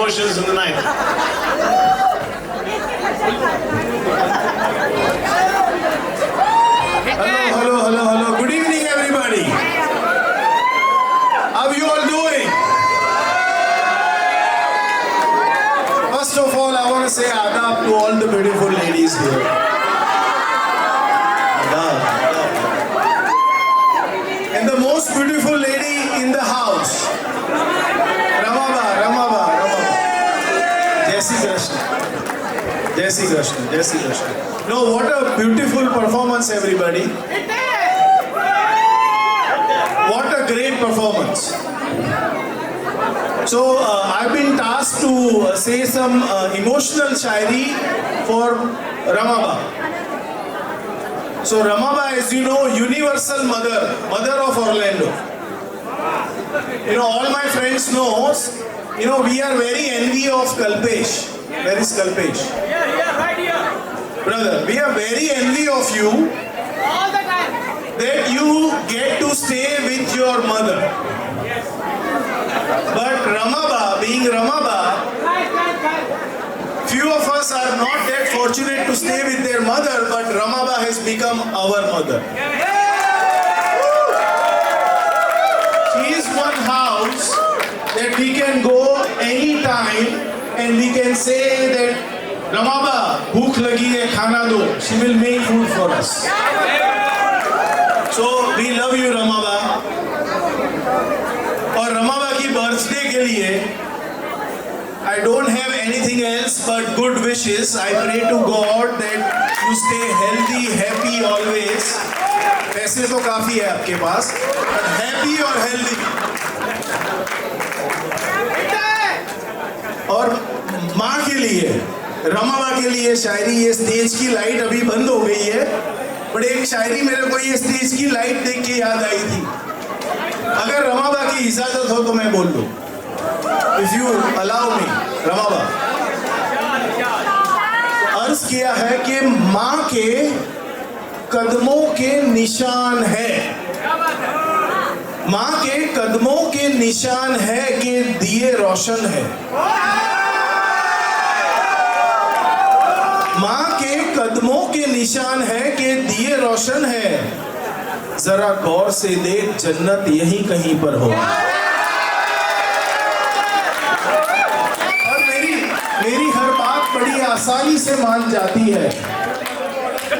emotions in the night. Hello. Good evening, everybody. How are you all doing? First of all, I want to say adab to all the beautiful ladies here. Adab. And the most beautiful lady in the house, Ramaba. Jai Shri Krishna. No, what a beautiful performance, everybody. What a great performance. So, I've been tasked to say some emotional shairi for Ramaba. So, Ramaba, as you know, universal mother of Orlando. All my friends knows, we are very envy of Kalpesh. Where is Kalpesh? Yeah, right here. Brother, we are very envy of you. All the time. That you get to stay with your mother. Yes. But Ramaba, being Ramaba, Right. few of us are not that fortunate to stay with their mother, but Ramaba has become our mother. She is one house that we can go anytime and we can say that Ramaba, bhook lagi hai, khana do. She will make food for us. So we love you, Ramaba. और Ramaba की birthday के लिए I don't have anything else but good wishes. I pray to God that you stay healthy, happy always. पैसे तो काफी है आपके पास, but happy और healthy. और माँ के लिए, रमाबा के लिए शायरी, ये स्टेज की लाइट अभी बंद हो गई है, बट एक शायरी मेरे को ये स्टेज की लाइट देख के याद आई थी. अगर रमाबा की इजाजत हो तो मैं बोल दूं. If you allow me, रमाबा. अर्ज किया है कि माँ के कदमों के निशान है, माँ के कदमों के निशान है कि दिए रोशन है. माँ के कदमों के निशान है कि दिए रोशन है. जरा गौर से देख, जन्नत यहीं कहीं पर हो. और मेरी हर बात बड़ी आसानी से मान जाती है.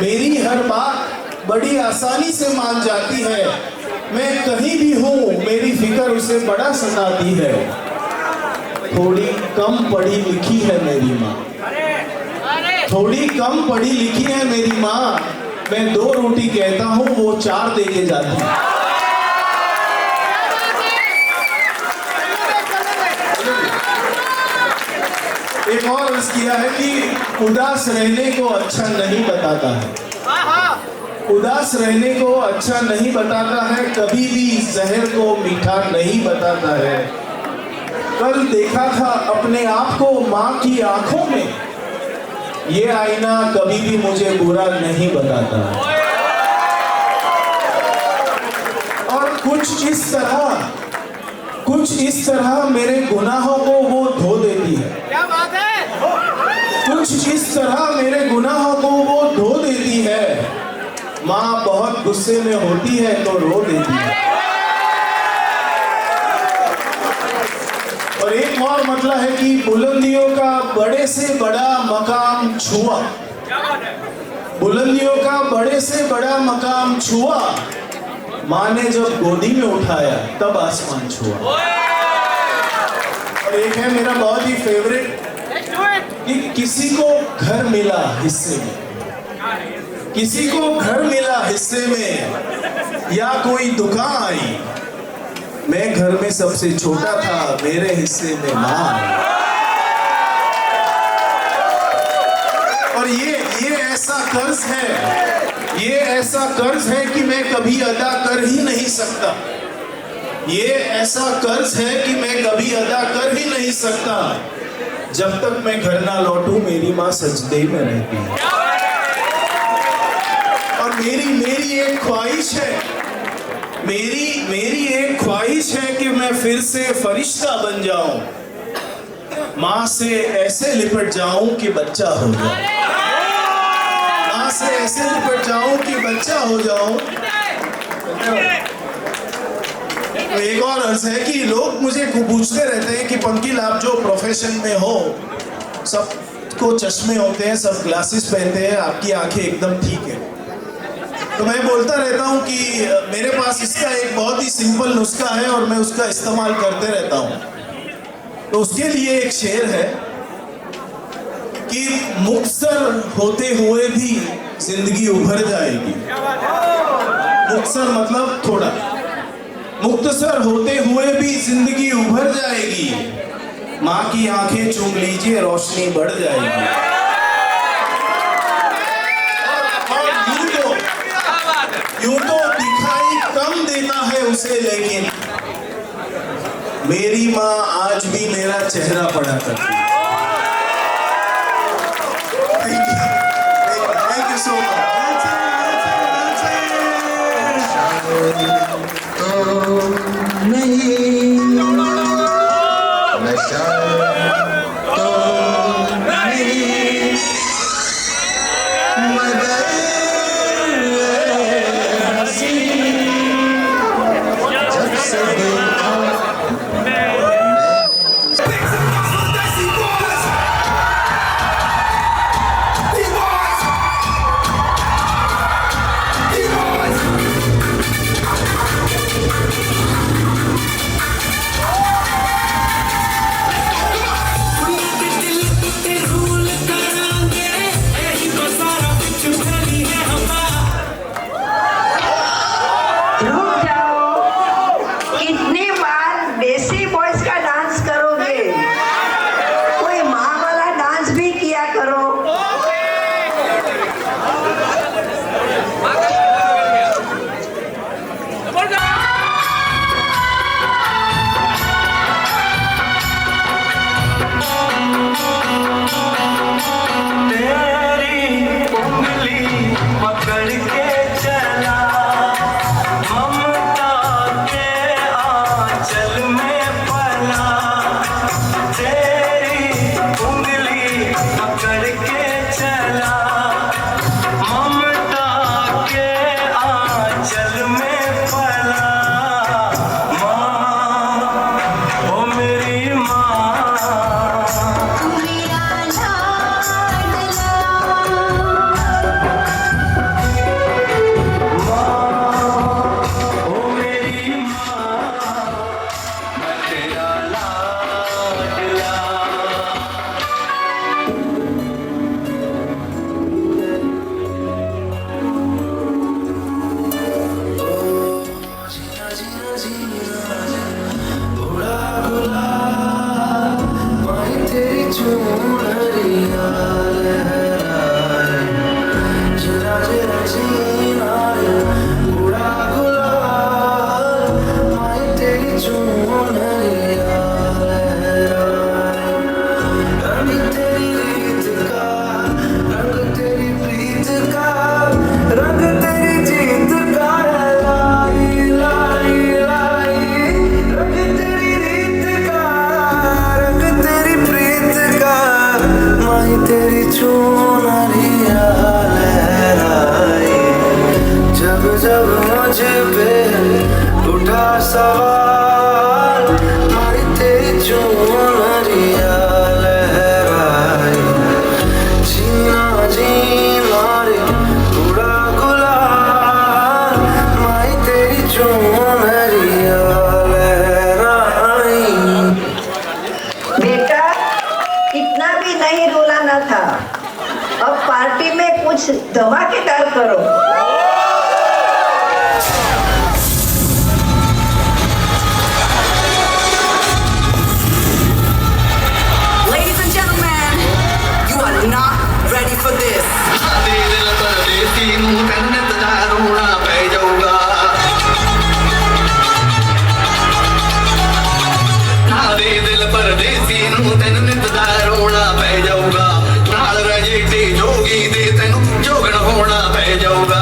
मेरी हर बात बड़ी आसानी से मान जाती है. मैं कहीं भी हूँ, मेरी फिक्र उसे बड़ा सताती है. थोड़ी कम पढ़ी लिखी है मेरी माँ, थोड़ी कम पढ़ी लिखी है मेरी माँ. मैं 2 रोटी कहता हूँ, वो 4 दे के जाती है. एक और अर्ज किया है कि उदास रहने को अच्छा नहीं बताता है. उदास रहने को अच्छा नहीं बताता है, कभी भी जहर को मीठा नहीं बताता है. कल देखा था अपने आप को माँ की आंखों में, ये आईना कभी भी मुझे बुरा नहीं बताता. और कुछ इस तरह मेरे गुनाहों को वो धो देती है. क्या बात है? कुछ इस तरह मेरे गुनाहों को वो धो देती है. माँ बहुत गुस्से में होती है तो रो देती है. और एक और मतलब है कि बुलंदियों का बड़े से बड़ा मकाम छुआ. बुलंदियों का बड़े से बड़ा मकाम छुआ. माँ ने जब गोदी में उठाया तब आसमान छुआ. और एक है मेरा बहुत ही फेवरेट, कि किसी को घर मिला हिस्से में, किसी को घर मिला हिस्से में, या कोई दुकान आई. मैं घर में सबसे छोटा था, मेरे हिस्से में माँ. और ये ऐसा कर्ज है, ये ऐसा कर्ज है कि मैं कभी अदा कर ही नहीं सकता. ये ऐसा कर्ज है कि मैं कभी अदा कर ही नहीं सकता. जब तक मैं घर ना लौटूं, मेरी माँ सजदे में रहती है. और मेरी एक ख्वाहिश है, मेरी एक ख्वाहिश है कि मैं फिर से फरिश्ता बन जाऊं. माँ से ऐसे लिपट जाऊं कि बच्चा हो जाऊं, माँ से ऐसे लिपट जाऊं कि बच्चा हो जाऊं। तो एक और अर्ज है कि लोग मुझे पूछते रहते हैं कि पंकिल आप जो प्रोफेशन में हो, सबको चश्मे होते हैं, सब ग्लासेस पहनते हैं, आपकी आंखें एकदम ठीक है। तो मैं बोलता रहता हूं कि मेरे पास इसका एक बहुत ही सिंपल नुस्खा है और मैं उसका इस्तेमाल करते रहता हूं। तो उसके लिए एक शेर है कि मुक्तसर होते हुए भी जिंदगी उभर जाएगी। मुक्तसर मतलब थोड़ा, मुक्तसर होते हुए भी जिंदगी उभर जाएगी। माँ की आंखें चूम लीजिए, रोशनी बढ़ जाएगी। और यूं तो दिखाई कम देता है उसे, लेकिन मेरी माँ आज भी मेरा चेहरा पढ़ा करती है। Thank you so much. नहीं नशा तो नहीं, मगर हंसी जब से देखा तेरी चुनरिया लहराए, जब जब मुझ पे उठा सवाल, मारी तेरी चुनरिया लहराए, जीना जीना रे उड़ा गुलाल, मारी तेरी चुनरिया लहराए। बेटा इतना भी नहीं रोना था, अब पार्टी में कुछ धमाकेदार करो। Ladies and gentlemen, you are not ready for this. जोगी दे तेनू जोगन होना पै जाऊगा।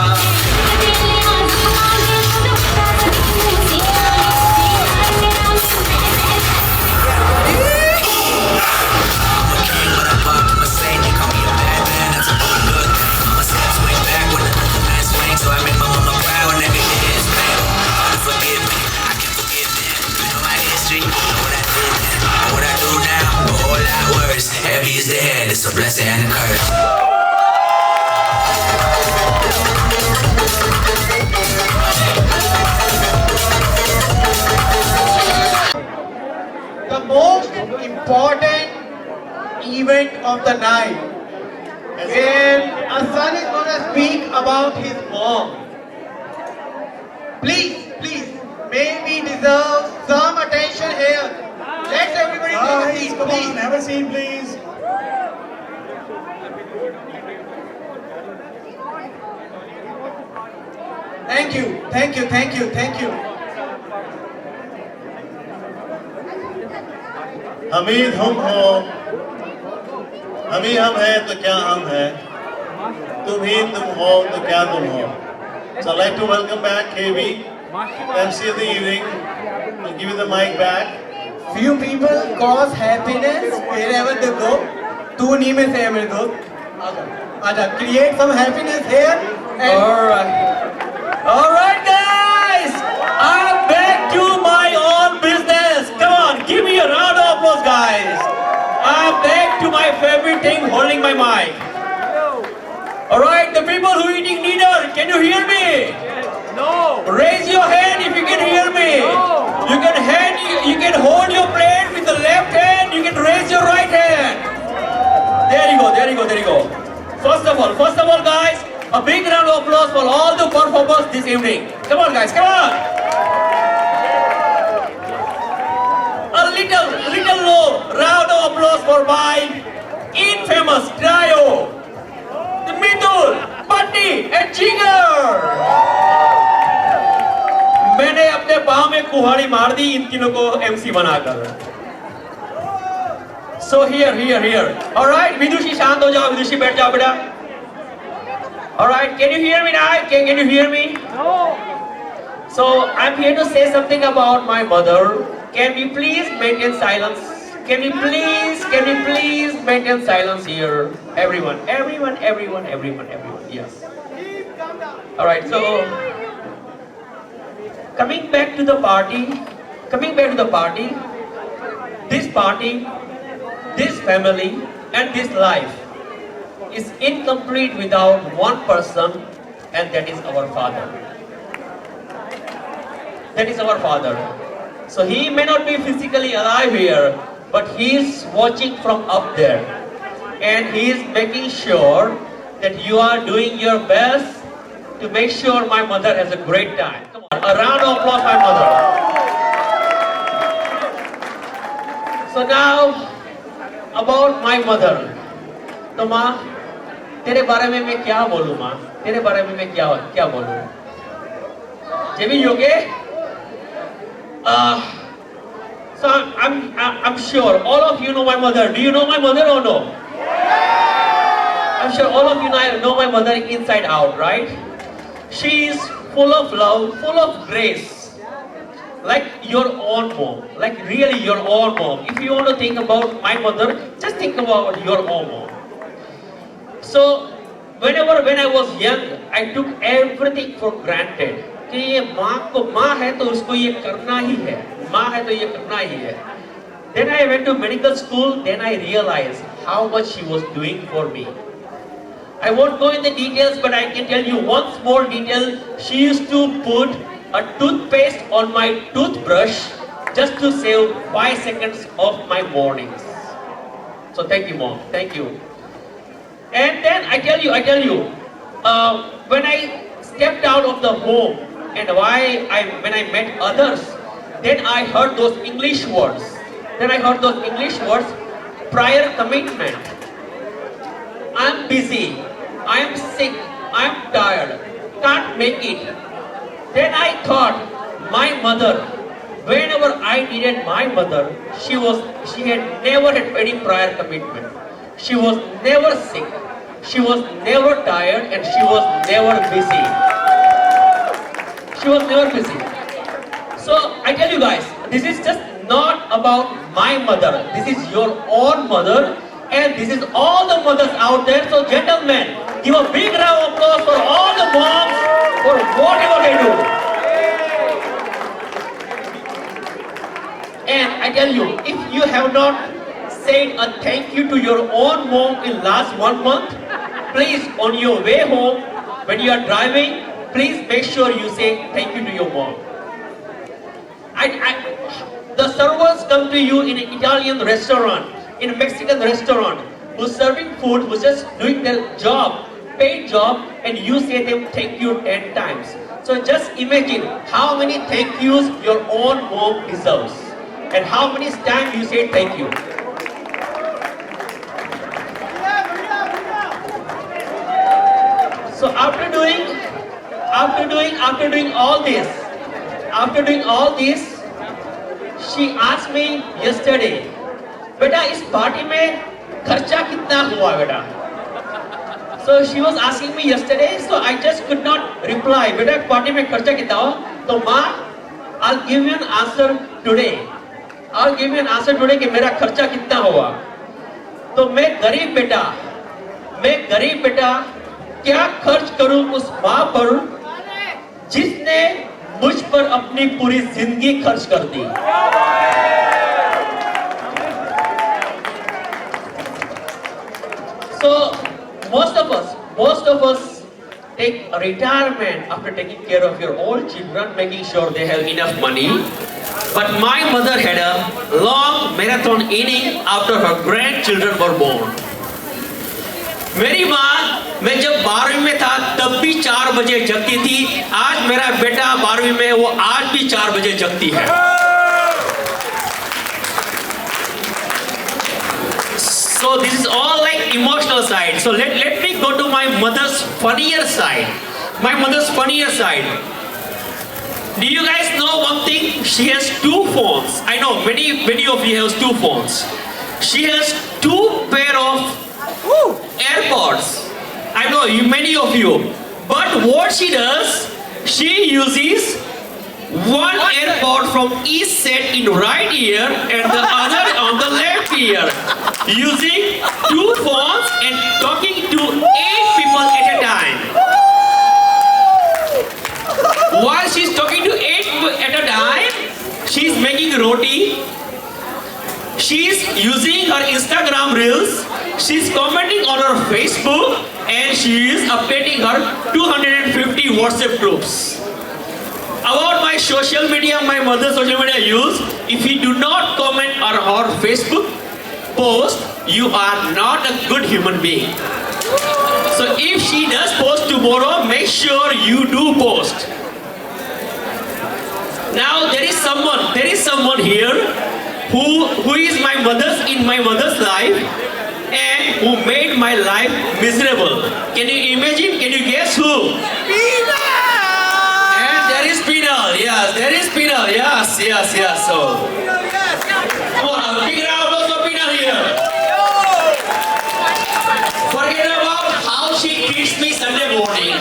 The most important event of the night, where a son is going to speak about his mom. Please, please, may we deserve some attention here. Let everybody take a seat, please. have a seat, please. Thank you, thank you, thank you, thank you. Hamid हम हो, हम ही हम है तो क्या हम है, तुम ही तुम हो तो क्या तुम हो. So I'd like to welcome back KB, MC of the evening. I'll give you the mic back. Few people cause happiness wherever they go. तू नहीं में से है मेरे दोस्त. आजा, create some happiness here. All right, guys. I'm back to my own business. Come on, give me a round of applause, guys. I'm back to my favorite thing, holding my mic. All right, the people who are eating dinner, can you hear me? No. Raise your hand if you can hear me. You can hold your plate with the left hand. You can raise your right hand. There you go. There you go. There you go. First of all, guys, a big round of applause for all the performers this evening. Come on, guys. Come on. A little low round of applause for my infamous trio, the Mitul, Patti, and Jigar. मैंने अपने पाँव में कुहाड़ी मार दी इन तीनों को MC बनाकर. So here. All right, विदुषी शांत हो जाओ, विदुषी बैठ जाओ बेटा. All right, can you hear me now? Can you hear me? No. So I'm here to say something about my mother. Can we please maintain silence? Can we please maintain silence here? Everyone. Yes. All right. So coming back to the party. This family, and this life is incomplete without one person, and that is our father. So he may not be physically alive here, but he is watching from up there, and he is making sure that you are doing your best to make sure my mother has a great time. Come on, a round of applause for my mother. So now about my mother. तो माँ, तेरे बारे में मैं क्या बोलूँ माँ? तेरे बारे में मैं क्या बोलूँ? Jimmy, you okay? So I'm sure all of you know my mother. Do you know my mother or no? I'm sure all of you know my mother inside out, right? She is full of love, full of grace. Like your own mom, like really your own mom. If you want to think about my mother, just think about your own mom. So when I was young, I took everything for granted. कि ये माँ है तो उसको ये करना ही है. Then I went to medical school. Then I realized how much she was doing for me. I won't go in the details, but I can tell you one small detail. She used to put a toothpaste on my toothbrush just to save 5 seconds of my mornings. So thank you, Mom. Thank you. And then I tell you, when I stepped out of the home and when I met others, then I heard those English words. Prior commitment. I'm busy. I'm sick. I'm tired. Can't make it. Then I thought, my mother, whenever I needed my mother, she had never had any prior commitment. She was never sick. She was never tired, and she was never busy. So I tell you guys, this is just not about my mother. This is your own mother, and this is all the mothers out there. So gentlemen, give a big round of applause for all the moms for whatever they do. And I tell you, if you have not said a thank you to your own mom in last 1 month? Please, on your way home, when you are driving, please make sure you say thank you to your mom. The servers come to you in an Italian restaurant, in a Mexican restaurant, who's serving food, who's just doing their job, paid job, and you say them thank you 10 times. So just imagine how many thank yous your own mom deserves, and how many times you say thank you. So after doing all this, she asked me yesterday, बेटा इस party में खर्चा कितना हुआ बेटा? So she was asking me yesterday, so I just could not reply. बेटा party में खर्चा कितना हुआ? तो माँ, I'll give you an answer today. I'll give you an answer today कि मेरा खर्चा कितना हुआ. तो मैं गरीब बेटा क्या खर्च करूं उस माँ पर जिसने मुझ पर अपनी पूरी जिंदगी खर्च कर दी. So most of us take a retirement after taking care of your old children, making sure they have enough money. But my mother had a long marathon inning after her grandchildren were born. मेरी माँ, मैं जब 12वीं में था तब भी 4 बजे जगती थी. आज मेरा बेटा 12वीं में, वो आज भी 4 बजे जगती है. So this is all like emotional side. So let me go to my mother's funnier side. My mother's funnier side. Do you guys know one thing? She has 2 phones. I know many of you have 2 phones. She has 2 pair of AirPods. I know many of you. But what she does, she uses one AirPod from each set in right ear and the other on the left ear, using 2 phones and talking to 8 people at a time. While she's talking to 8 people at a time, she's making roti. She's using her Instagram reels. She's commenting on her Facebook, and she is updating her 250 WhatsApp groups. About my social media, my mother's social media use, if you do not comment on her Facebook post, you are not a good human being. So if she does post tomorrow, make sure you do post. Now there is someone here who is my mother's life and who made my life miserable. Can you imagine? Can you guess who? And there is Pinal. Yes, there is Pinal. Yes. So, come on, big round of applause for Pinal here. Forget about how she treats me Sunday morning.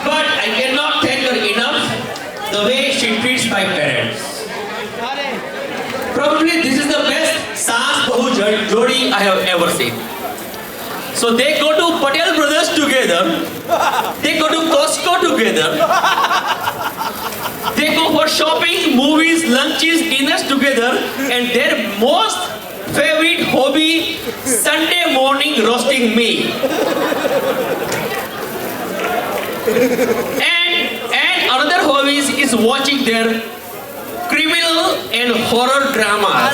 But I cannot thank her enough the way she treats my parents. Probably this is the best Saas Bahu Jodi I have ever seen. So they go to Patel Brothers together, they go to Costco together, they go for shopping, movies, lunches, dinners together, and their most favorite hobby, Sunday morning roasting me. And another hobby is watching their criminal and horror dramas.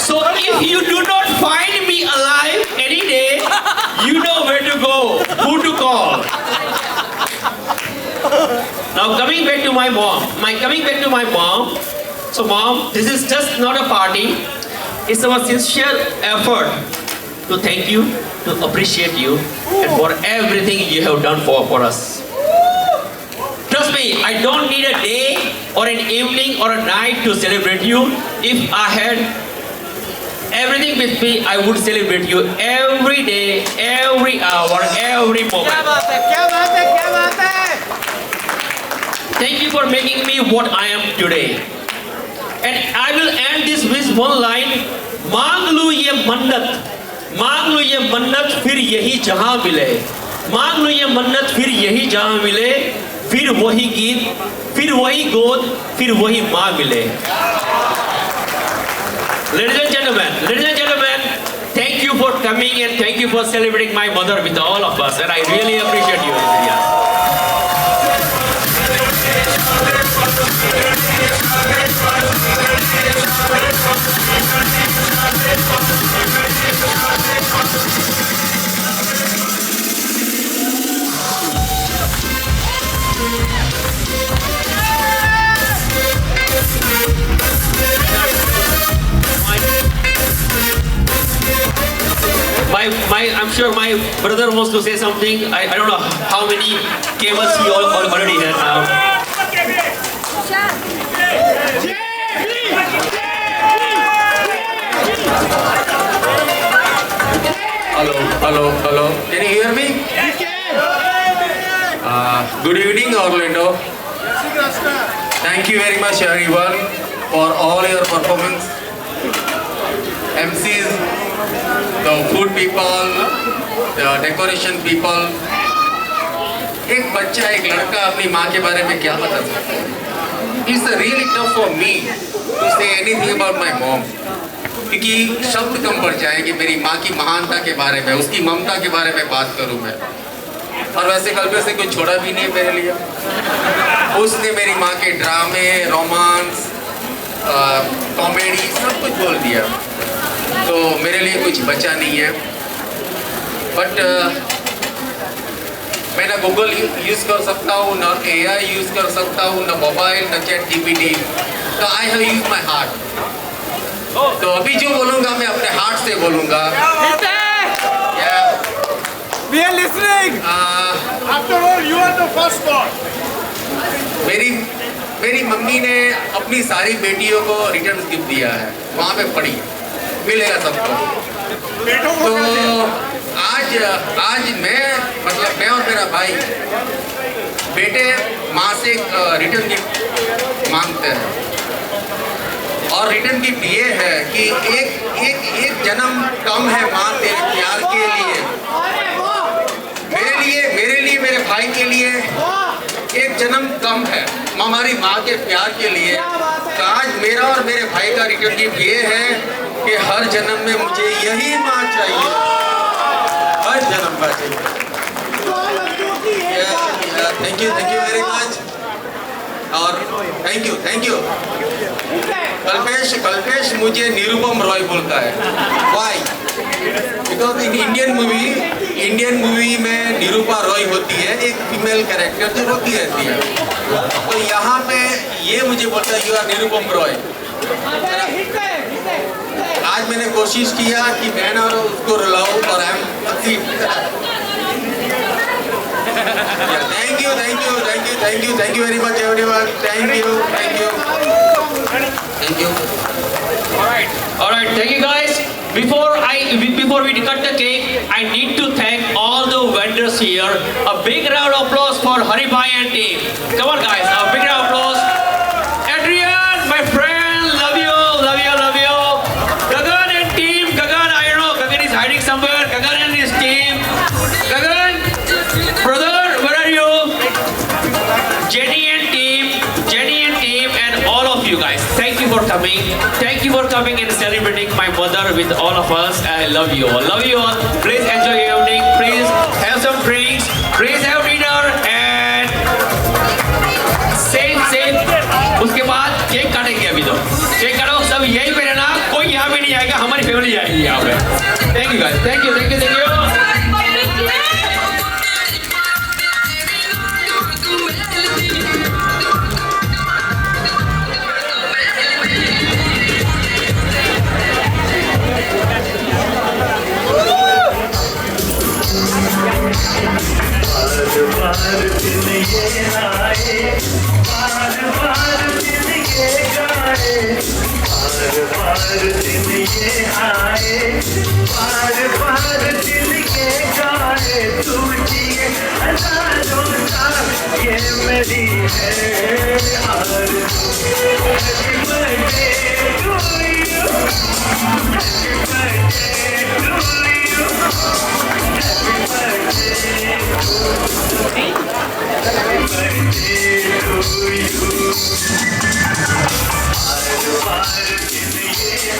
So if you do not find me alive any day, you know where to go, who to call. Now coming back to my mom. So mom, this is just not a party. It's our sincere effort to thank you, to appreciate you, and for everything you have done for us. Trust me, I don't need a day or an evening or a night to celebrate you. If I had everything with me, I would celebrate you every day, every hour, every moment. Thank you for making me what I am today. And I will end this with one line. मांग लूं ये मन्नत फिर यही जहां मिले. मांग लूं ये मन्नत फिर यही जहां मिले. फिर वही गीत, फिर वही गोद, फिर वही माँ मिले. Ladies and gentlemen, thank you for coming and thank you for celebrating my mother with all of us, and I really appreciate you. I'm sure my brother wants to say something. I don't know how many camels he already has now. Hello. Can you hear me? Good evening, Orlando. Thank you very much, everyone, for all your performance. MCs, the food people, the decoration people. एक बच्चा, एक लड़का अपनी माँ के बारे में क्या बता सकता है? It's really tough for me to say anything about my mom. क्योंकि शब्द कम पड़ जाएंगे मेरी माँ की महानता के बारे में, उसकी ममता के बारे में बात करूँ मैं। और वैसे कल्पे से कुछ छोड़ा भी नहीं मेरे लिए। उसने मेरी माँ के ड्रामे, रोमांस, कॉमेडी सब कुछ बोल दिया, तो मेरे लिए कुछ बचा नहीं है। बट मैं ना गूगल यूज़ कर सकता हूँ, ना AI यूज़ कर सकता हूँ, ना मोबाइल, ना चैट GPT। तो I have use my heart. तो अभी जो बोलूँगा मैं अपने हार्ट से बोलूँगा। We are listening. After all, you are the first one. मेरी मम्मी ने अपनी सारी बेटियों को रिटर्न गिफ्ट दिया है, वहाँ पे पढ़ी मिलेगा सबको। तो आज मैं और मेरा भाई बेटे माँ से रिटर्न गिफ्ट मांगते हैं, और रिटर्न गिफ्ट ये है कि एक जन्म कम है माँ तेरे प्यार के लिए, मेरे लिए मेरे भाई के लिए एक जन्म कम है हमारी माँ के प्यार के लिए। तो आज मेरा और मेरे भाई का रिटर्न गिफ्ट ये है कि हर जन्म में मुझे यही माँ चाहिए, हर जन्म का चाहिए। थैंक यू वेरी मच, और थैंक यू। कल्पेश मुझे निरुपम रॉय बोलता है। Why? Because in Indian movie में निरूपा रॉय होती है, एक फीमेल कैरेक्टर जो रोती रहती है। तो यहाँ पे ये मुझे बोलता है यू आर निरुपम रॉय। आज मैंने कोशिश किया कि मैं ना उसको रुलाऊं, और I am succeed. Thank you very much everyone. Thank you. All right. Thank you guys. Before we cut the cake, I need to thank all the vendors here. A big round of applause for Hari Bhai and team. Come on guys, a big round of applause. Adrian, my friend, love you. Gagan and team. Gagan, I don't know. Gagan is hiding somewhere. Gagan and his team. Gagan, brother, where are you? Jenny and team, and all of you guys. Thank you for coming. Thank you for coming and celebrating my mother with all of us. I love you all. Please enjoy your evening. Please have some drinks. Please have dinner and safe. उसके बाद cake काटेंगे अभी तो। Cake काटो, सब यहीं पे रहना, कोई यहाँ पे नहीं आएगा, हमारी फैमिली जाएगी यहाँ पे। Thank you guys. Thank you.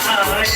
आए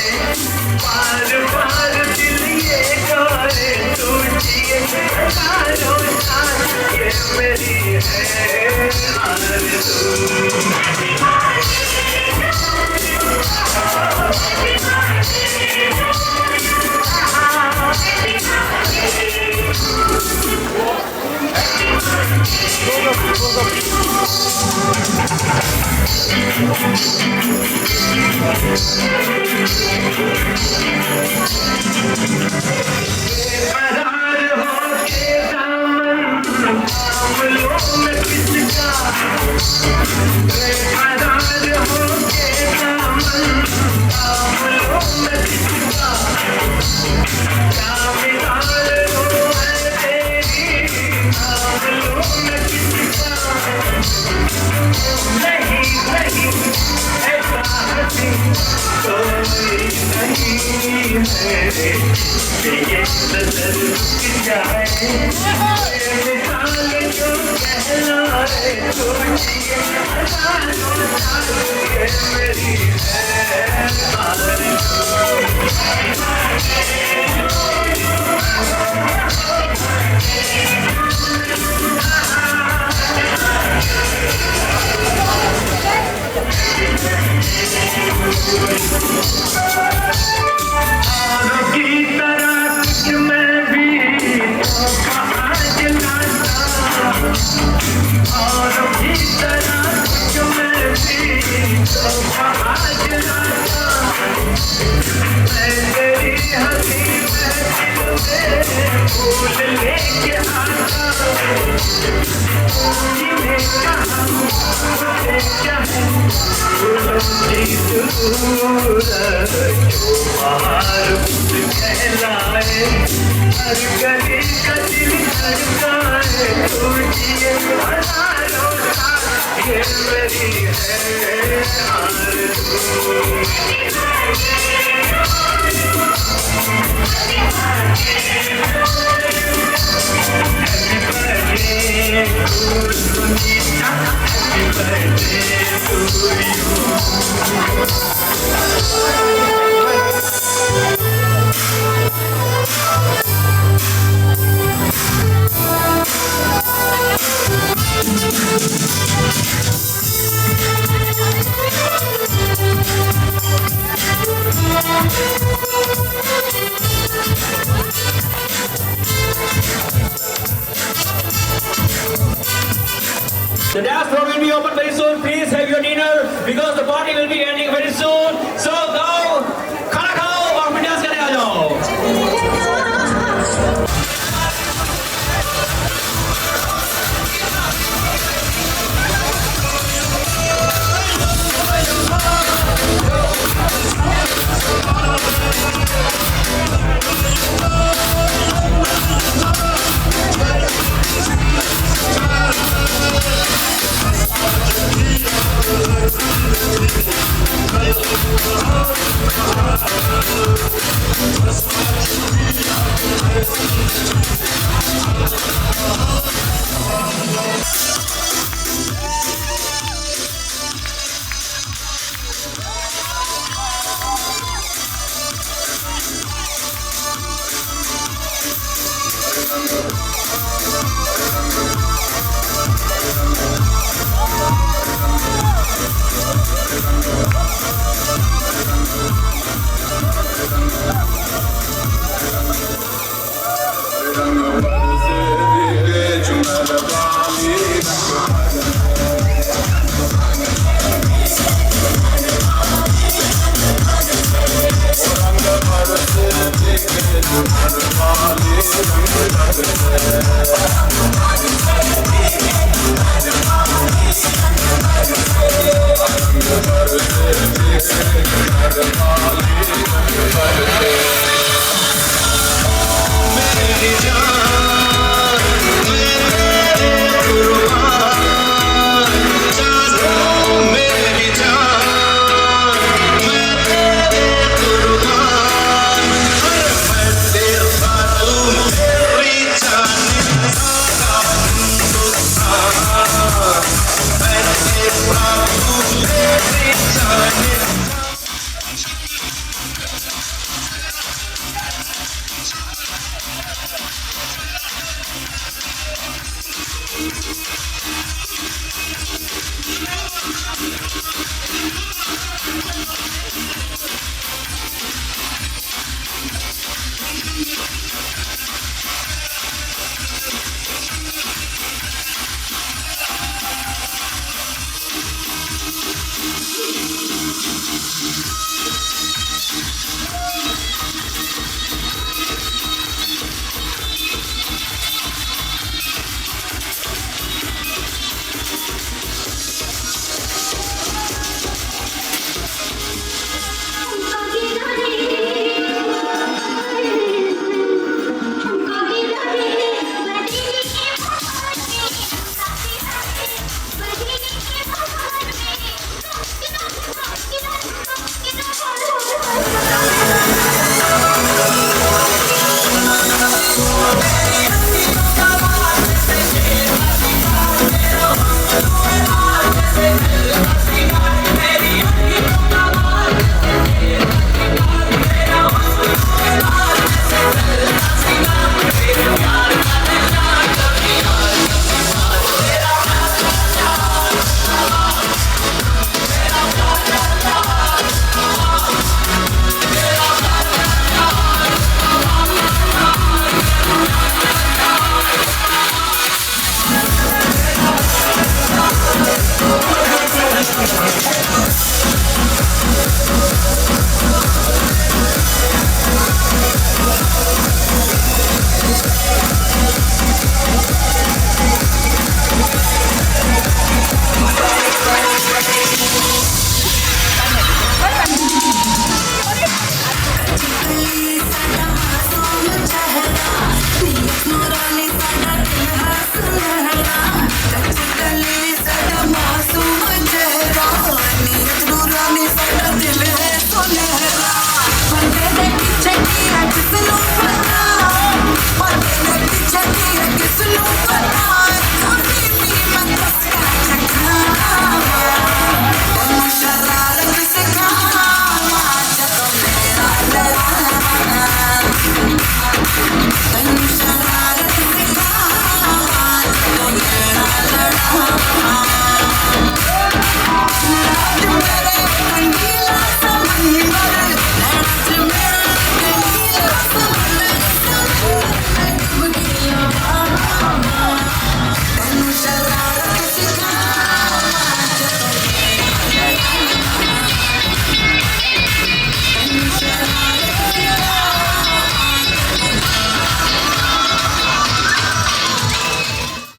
जाए मिसाल जो कहलाए सोचिए ये मेरी है की तरह तुझ में भी तोहफा आज लाता और की तरह तुझ में भी तोहफा आज लाता मैं तेरी हंसी महफिल में फूल लेके आता जिन्हें कहा मुझे चाहे फूलों की सूरत जो बाहर कहलाए हर गली का दिल धड़काए तुझे हजारों साल ये मेरी है आरज़ू The dance floor will be open very soon. Please have your dinner because the party will be ending very soon. So now, खाना खाओ और फिर डांस करने आ जाओ.